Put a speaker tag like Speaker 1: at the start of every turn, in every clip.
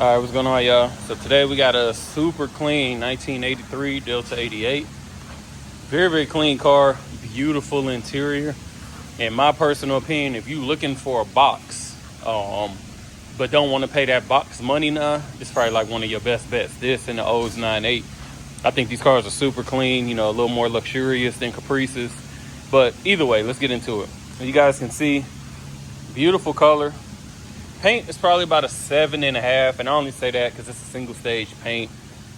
Speaker 1: All right, what's going on, y'all? So today we got a super clean 1983 Delta 88. Very, very clean car, beautiful interior. In my personal opinion, if you're looking for a box, but don't want to pay that box money now, this is probably like one of your best bets. This and the Olds 98. I think these cars are super clean, you know, a little more luxurious than Caprices. But either way, let's get into it. You guys can see, beautiful color. Paint is probably about a 7.5, and I only say that because it's a single stage paint.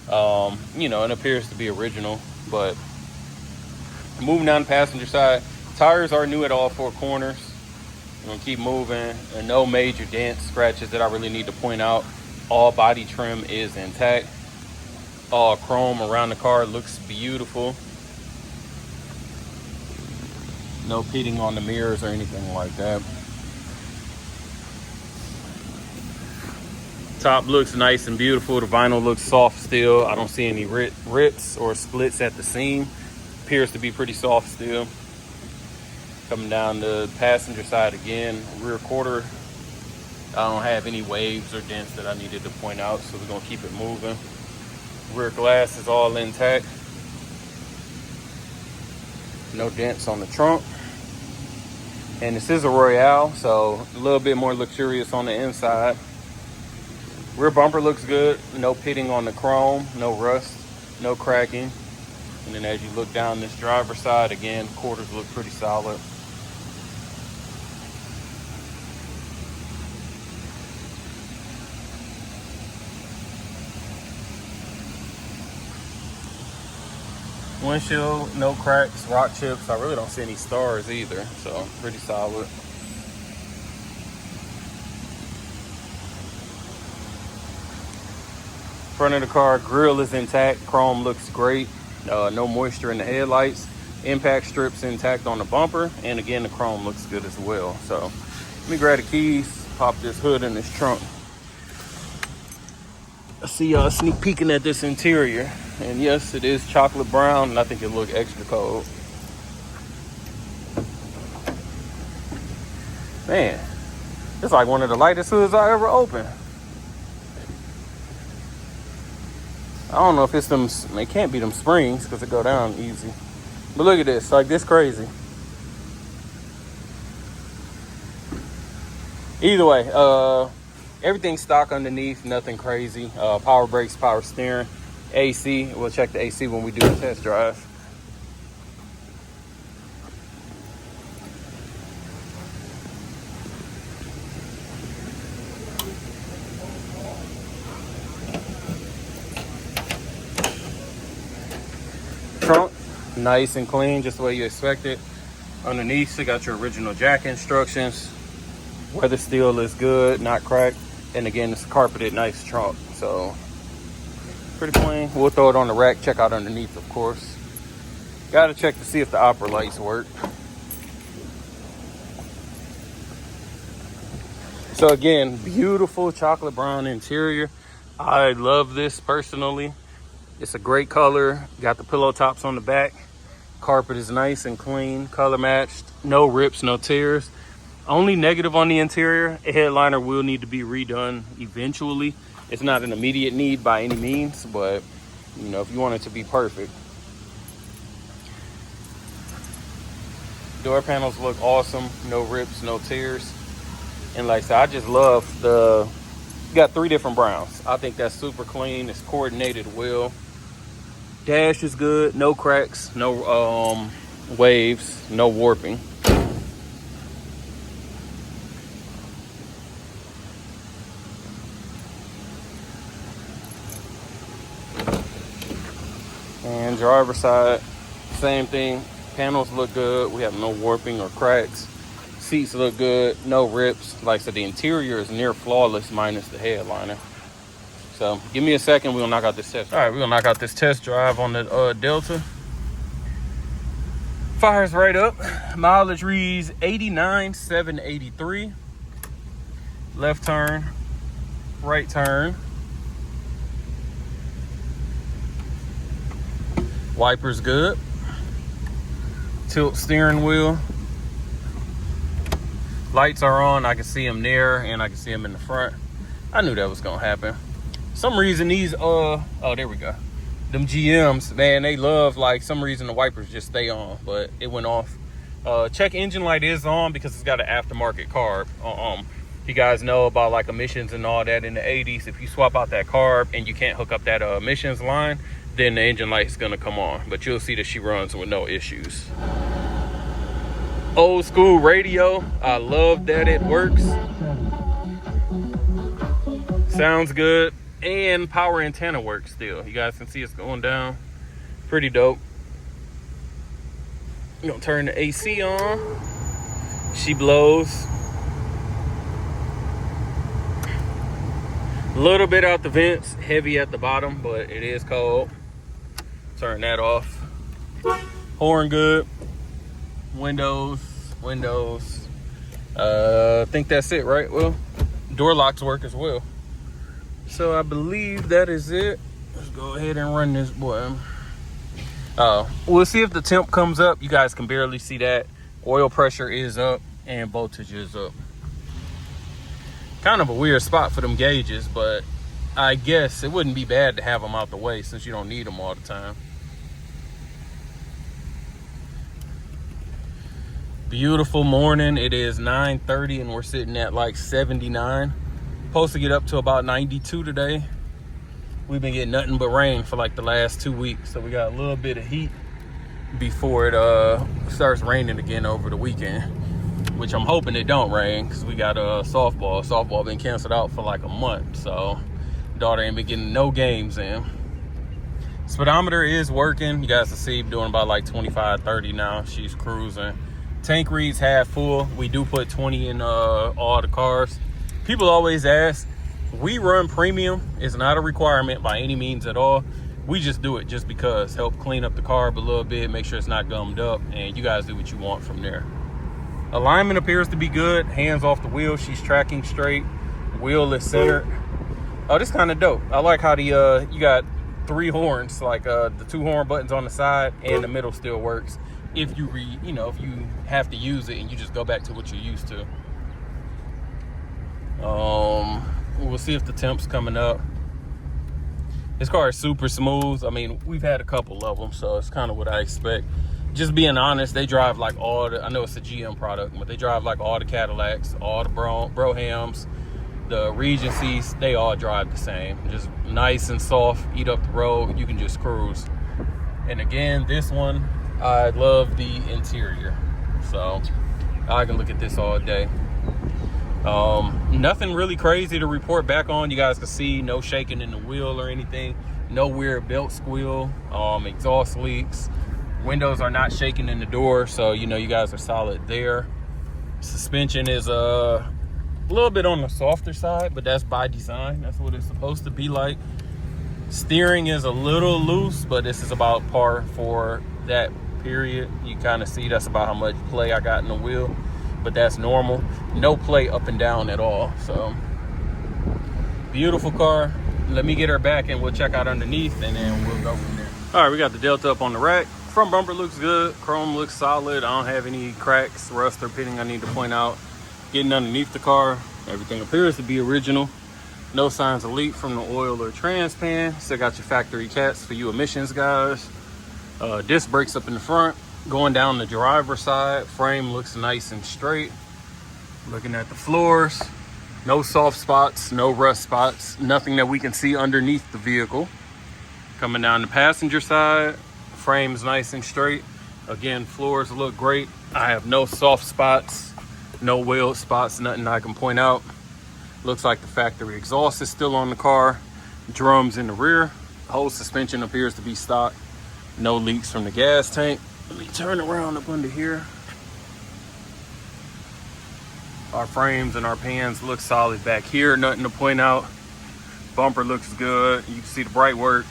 Speaker 1: You know, it appears to be original. But moving down the passenger side, tires are new at all four corners. I'm gonna keep moving, and no major dents, scratches that I really need to point out. All body trim is intact. All chrome around the car, looks beautiful. No pitting on the mirrors or anything like that. Top looks nice and beautiful. The vinyl looks soft still. I don't see any rips or splits at the seam. Appears to be pretty soft still. Coming down the passenger side again, rear quarter, I don't have any waves or dents that I needed to point out, so we're gonna keep it moving. Rear glass is all intact. No dents on the trunk. And this is a Royale, so a little bit more luxurious on the inside. Rear bumper looks good. No pitting on the chrome, no rust, no cracking. And then as you look down this driver's side, again, quarters look pretty solid. Windshield, no cracks, rock chips. I really don't see any stars either, so pretty solid. Front of the car, grille is intact. Chrome looks great. No moisture in the headlights. Impact strips intact on the bumper. And again, the chrome looks good as well. So let me grab the keys, pop this hood in this trunk. I see y'all sneak peeking at this interior. And yes, it is chocolate brown, and I think it looks extra cold. Man, it's like one of the lightest hoods I ever opened. I don't know if it's them, it can't be them springs because it go down easy. But look at this, like this crazy. Either way, everything's stock underneath, nothing crazy. Power brakes, power steering, AC. We'll check the AC when we do the test drive. Trunk, nice and clean, just the way you expect it. Underneath, you got your original jack instructions. Weather seal is good, not cracked. And again, it's a carpeted, nice trunk. So, pretty clean. We'll throw it on the rack, check out underneath, of course. Gotta check to see if the opera lights work. So again, beautiful chocolate brown interior. I love this personally. It's a great color. Got the pillow tops on the back. Carpet is nice and clean, color matched. No rips, no tears. Only negative on the interior, a headliner will need to be redone eventually. It's not an immediate need by any means, but you know, if you want it to be perfect. Door panels look awesome. No rips, no tears. And like I said, I just love you got 3 different browns. I think that's super clean. It's coordinated well. Dash is good, no cracks, no waves, no warping. And driver side, same thing. Panels look good. We have no warping or cracks. Seats look good, no rips. Like I said, the interior is near flawless minus the headliner. So give me a second, we're gonna knock out this test. All right, we're gonna knock out this test drive on the Delta. Fires right up. Mileage reads 89,783. Left turn, right turn. Wipers good. Tilt steering wheel. Lights are on. I can see them there and I can see them in the front. I knew that was gonna happen. some reason these oh, there we go. Them GMs, man, they love, like, some reason the wipers just stay on, but it went off. Check engine light is on because it's got an aftermarket carb. You guys know about like emissions and all that in the 80s. If you swap out that carb and you can't hook up that emissions line, then the engine light is gonna come on, but you'll see that she runs with no issues. Old school radio, I love that it works. Sounds good, and power antenna works still. You guys can see it's going down. Pretty dope. I'm gonna turn the AC on. She blows. A little bit out the vents, heavy at the bottom, but it is cold. Turn that off. Horn good. Windows. I think that's it, right? Well, door locks work as well. So I believe that is it. Let's go ahead and run this boy. We'll see if the temp comes up. You guys can barely see that. Oil pressure is up and voltage is up. Kind of a weird spot for them gauges, but I guess it wouldn't be bad to have them out the way since you don't need them all the time. Beautiful morning. It is 9:30 and we're sitting at like 79. Supposed to get up to about 92 today. We've been getting nothing but rain for like the last 2 weeks, so we got a little bit of heat before it starts raining again over the weekend, which I'm hoping it don't rain because we got softball been canceled out for like a month, so daughter ain't been getting no games in. Speedometer is working. You guys can see doing about like 25-30 now. She's cruising. Tank reads half full. We do put 20 in all the cars. People always ask, we run premium. It's not a requirement by any means at all. We just do it just because. Help clean up the carb a little bit, make sure it's not gummed up, and you guys do what you want from there. Alignment appears to be good. Hands off the wheel. She's tracking straight. Wheel is centered. Oh, this kind of dope. I like how the you got 3 horns, like the 2 horn buttons on the side, and the middle still works. If you if you have to use it and you just go back to what you're used to. We'll see if the temp's coming up. This car is super smooth. I mean, we've had a couple of them, so it's kind of what I expect. Just being honest, they drive like all the, I know it's a GM product, but they drive like all the Cadillacs, all the Brohams, the Regencies, they all drive the same. Just nice and soft, eat up the road, you can just cruise. And again, this one, I love the interior, so I can look at this all day. Nothing really crazy to report back on. You guys can see no shaking in the wheel or anything, no weird belt squeal, exhaust leaks. Windows are not shaking in the door, so you guys are solid there. Suspension is a little bit on the softer side, but that's by design. That's what it's supposed to be like. Steering is a little loose, but this is about par for that period. You kind of see that's about how much play I got in the wheel, but that's normal. No play up and down at all. So beautiful car. Let me get her back and we'll check out underneath and then we'll go from there. All right, we got the Delta up on the rack. Front bumper looks good. Chrome looks solid. I don't have any cracks, rust, or pitting I need to point out. Getting underneath the car, everything appears to be original. No signs of leak from the oil or trans pan. Still got your factory cats for you emissions guys. Disc brakes up in the front. Going down the driver's side, frame looks nice and straight. Looking at the floors, no soft spots, no rust spots, nothing that we can see underneath the vehicle. Coming down the passenger side, frame's nice and straight. Again, floors look great. I have no soft spots, no weld spots, nothing I can point out. Looks like the factory exhaust is still on the car. Drums in the rear. The whole suspension appears to be stock. No leaks from the gas tank. Let me turn around up under here. Our frames and our pans look solid back here. Nothing to point out. Bumper looks good. You can see the bright work.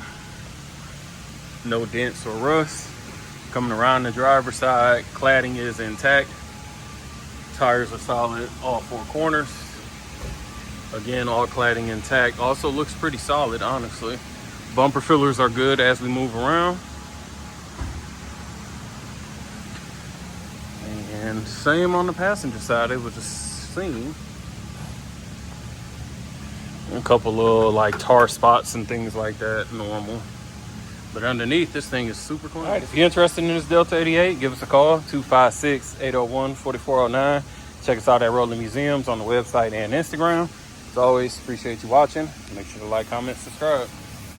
Speaker 1: No dents or rust. Coming around the driver's side, cladding is intact. Tires are solid, all 4 corners. Again, all cladding intact. Also looks pretty solid, honestly. Bumper fillers are good as we move around. And same on the passenger side, it was just seen. A couple little like tar spots and things like that, normal. But underneath, this thing is super clean. All right, if you're interested in this Delta 88, give us a call, 256-801-4409. Check us out at Rolling Museums on the website and Instagram. As always, appreciate you watching. Make sure to like, comment, subscribe.